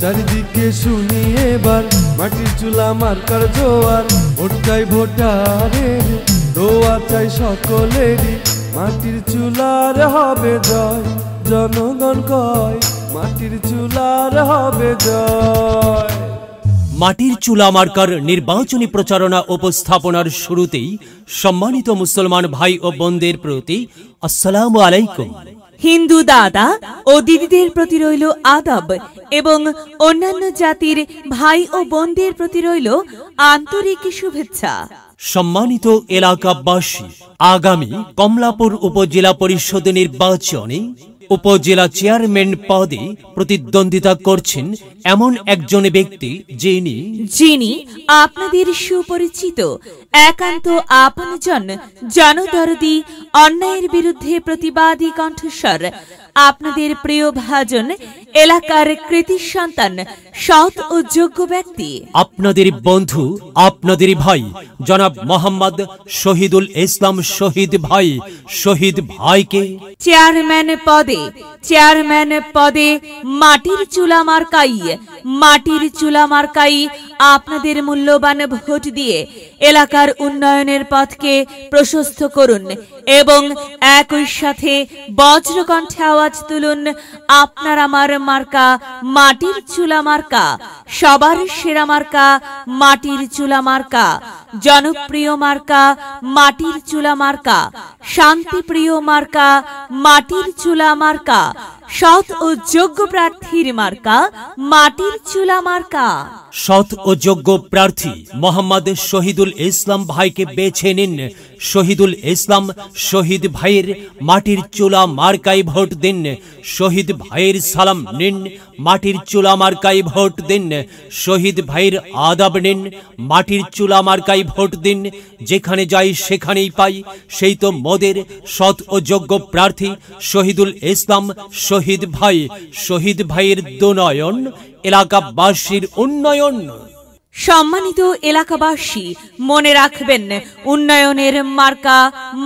চারিদিকে শুনি এবার মাটির চুলা মার্কার জোয়ার। ভোট চাই ভোটারের, দোয়া চাই সকলেরই, মাটির চুলার হবে জয়। জনগণ কয় মাটির চুলার হবে জয়। মাটির চুলা মার্কার নির্বাচনী প্রচারণা উপস্থাপনার শুরুতেই সম্মানিত মুসলমান ভাই ও বোনদের প্রতি আসসালামু আলাইকুম। হিন্দু দাদা ও দিদিদের প্রতি রইল আদাব এবং অন্যান্য জাতির ভাই ও বোনদের প্রতি রইল আন্তরিক শুভেচ্ছা। সম্মানিত এলাকাবাসী, আগামী কমলাপুর উপজেলা পরিষদ নির্বাচনে উপজেলা চেয়ারম্যান পদে প্রতিদ্বন্দ্বিতা করছেন এমন একজন ব্যক্তি যিনি আপনাদের সুপরিচিত, একান্ত আপনজন, জনদরদি, অন্যায়ের বিরুদ্ধে প্রতিবাদী কণ্ঠস্বর, আপনাদের প্রিয় ভাজন, এলাকার কৃতি সন্তান, সৎ ও যোগ্য ব্যক্তি, আপনাদের বন্ধু, আপনাদের ভাই জনাব মোহাম্মদ শহীদুল ইসলাম শহীদ ভাইকে চেয়ারম্যান পদে মাটির চুলা মার্কাই আপনাদের মূল্যবান ভোট দিয়ে এলাকার উন্নয়নের পথকে প্রশস্ত করুন এবং একই সাথে বজ্রকণ্ঠে আওয়াজ তুলুন, আপনার আমার মার্কা মাটির চুলা মার্কা, সবার সেরা মার্কা মাটির চুলা মার্কা, জনপ্রিয় মার্কা মাটির চুলা মার্কা, শান্তিপ্রিয় মার্কা মাটির চুলা মার্কা, সৎ ও যোগ্য প্রার্থীর মার্কা মাটির চুলা মার্কা। সৎ ও যোগ্য প্রার্থী মোহাম্মদ শহীদুল ইসলাম ভাইকে বেছে নিন। শহীদুল ইসলাম শহীদ ভাইয়ের মাটির চুলা মার্কায় ভোট দিন। শহীদ ভাইয়ের সালাম নিন, মাটির চুলা মার্কায় ভোট দিন। শহীদ ভাইয়ের আদাব নিন, মাটির চুলা মার্কায় ভোট দিন। যেখানে যাই সেখানেই পাই, সেই তো মোদের সৎ ও যোগ্য প্রার্থী শহীদুল ইসলাম শহীদ ভাইয়ের দুনয়ন, এলাকাবাসীর উন্নয়ন। সম্মানিত এলাকাবাসী, মনে রাখবেন, উন্নয়নের মার্কা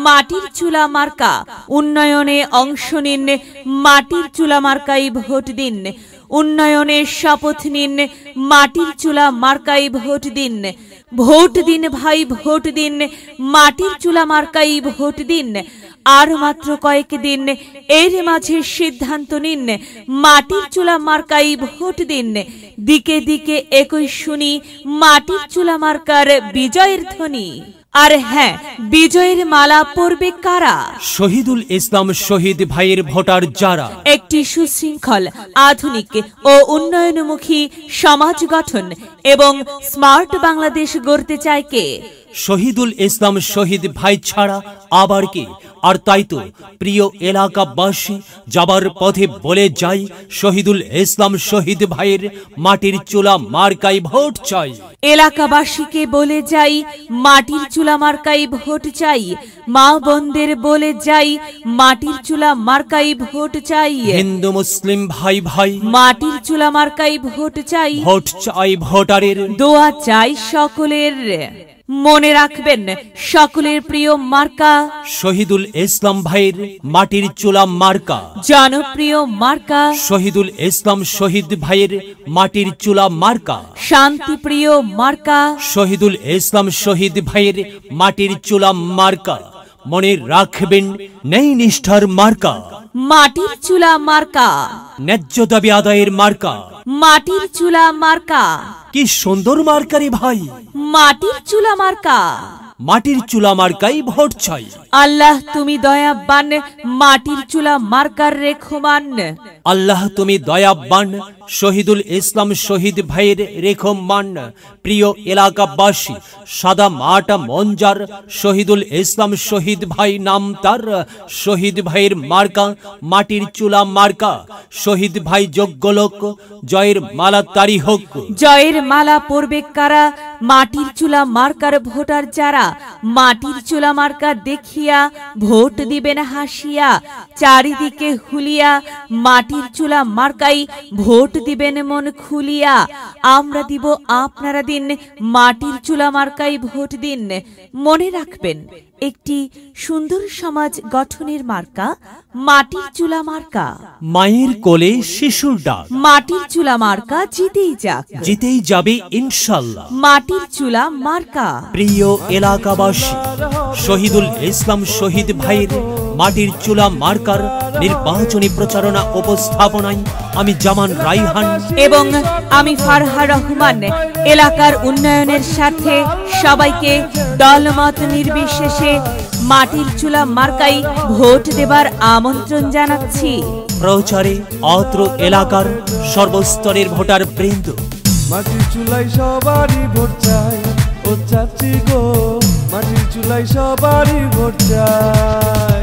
মাটির চুলা মার্কা। উন্নয়নে অংশ নিন, মাটির চুলা মার্কায় ভোট দিন। উন্নয়নের শপথ নিন, মাটির চুলা মার্কায় ভোট দিন। ভোট দিন ভাই, ভোট দিন, মাটির চুলা মার্কায় ভোট দিন। আর মাত্র কয়েকদিন, এর মাঝে সিদ্ধান্ত নিন, মাটির চুলা মার্কায় ভোট দিন। দিকে দিকে একই শুনি মাটির চুলা মার্কার বিজয়ের ধ্বনি। আর হ্যাঁ, বিজয়ের মালা পরবে কারা? শহীদুল ইসলাম শহীদ ভাইয়ের ভোটার যারা একটি সুশৃঙ্খল, আধুনিক ও উন্নয়নমুখী সমাজ গঠন এবং স্মার্ট বাংলাদেশ গড়তে চায় কে? শহীদুল ইসলাম শহীদ ভাই ছাড়া আবার কে? আর তাই তো প্রিয় এলাকাবাসী, যাবার পথে বলে যাই, শহীদুল ইসলাম শহীদ ভাইয়ের মাটির চুলা মার্কায় ভোট চাই। এলাকাবাসীকে বলে যাই, মাটির চুলা মার্কায় ভোট চাই। মা বোনদের বলে যাই, মাটির চুলা মার্কায় ভোট চাই। হিন্দু মুসলিম ভাই মাটির চুলা মার্কায় ভোট চাই। ভোট চাই ভোটারের, দোয়া চাই সকলের। মনে রাখবেন, সকলের প্রিয় মার্কা শহীদুল ইসলাম ভাইয়ের মাটির চুলা মার্কা, জনপ্রিয় মার্কা শহীদুল ইসলাম শহীদ ভাইয়ের মাটির চুলা মার্কা, শান্তিপ্রিয় মার্কা শহীদুল ইসলাম শহীদ ভাইয়ের মাটির চুলা মার্কা। মনে রাখবেন, নেই নিষ্ঠার মার্কা মাটির চুলা মার্কা, ন্যায্য দাবি আদায়ের মার্কা মাটির চুলা মার্কা। কি সুন্দর মার্কারি ভাই, মাটির চুলা মার্কা। মাটির চুলা মার্কাই ভোট চাই। আল্লাহ তুমি দয়াবান, মাটির চুলা মার্কার রেখমান। আল্লাহ তুমি দয়াবান, শহীদুল ইসলাম শহীদ ভাইয়ের রেখমান। প্রিয় এলাকাবাসী, সাদা মাটা মঞ্জার শহীদুল ইসলাম শহীদ ভাই নাম তার। শহীদ ভাইয়ের মার্কা মাটির চুলা মার্কা। শহীদ ভাই যোগ্য লোক, জয়ের মালা তারি হোক। জয়ের মালা পরবে কারা? মাটির চুলা মার্কার ভোটার যারা। মাটির চুলা মার্কা দেখিয়া ভোট দিবেন হাসিয়া, চারিদিকে হুলিয়া মাটির চুলা মার্কাই ভোট দিবেন মন খুলিয়া। আমরা দিব, আপনারা দিন, মাটির চুলা মার্কাই ভোট দিন। মনে রাখবেন, একটি সুন্দর সমাজ গঠনের মার্কা মাটির চুলা মার্কা। মায়ের কোলে শিশুর ডাক, মাটির চুলা মার্কা জিতেই যাক, জিতেই যাবে ইনশাল্লাহ। মাটির চুলা মার্কা। প্রিয় এলাকাবাসী, শহীদুল ইসলাম শহীদ ভাইয়ের মাটির চুলা মার্কার নির্বাচনী প্রচারণা উপস্থাপনায় আমি জামান রাইহান এবং আমি ফারহা রহমান এলাকার উন্নয়নের স্বার্থে সবাইকে দলমত নির্বিশেষে মাটির চুলা মার্কাই ভোট দেবার আমন্ত্রণ জানাচ্ছি। প্রচারে অত্র এলাকার সর্বস্তরের ভোটার বৃন্দ। মাটির চুলাই সবারই ভোট চাই, ও চাচি গো মাটির চুলাই সবারই ভোট চাই।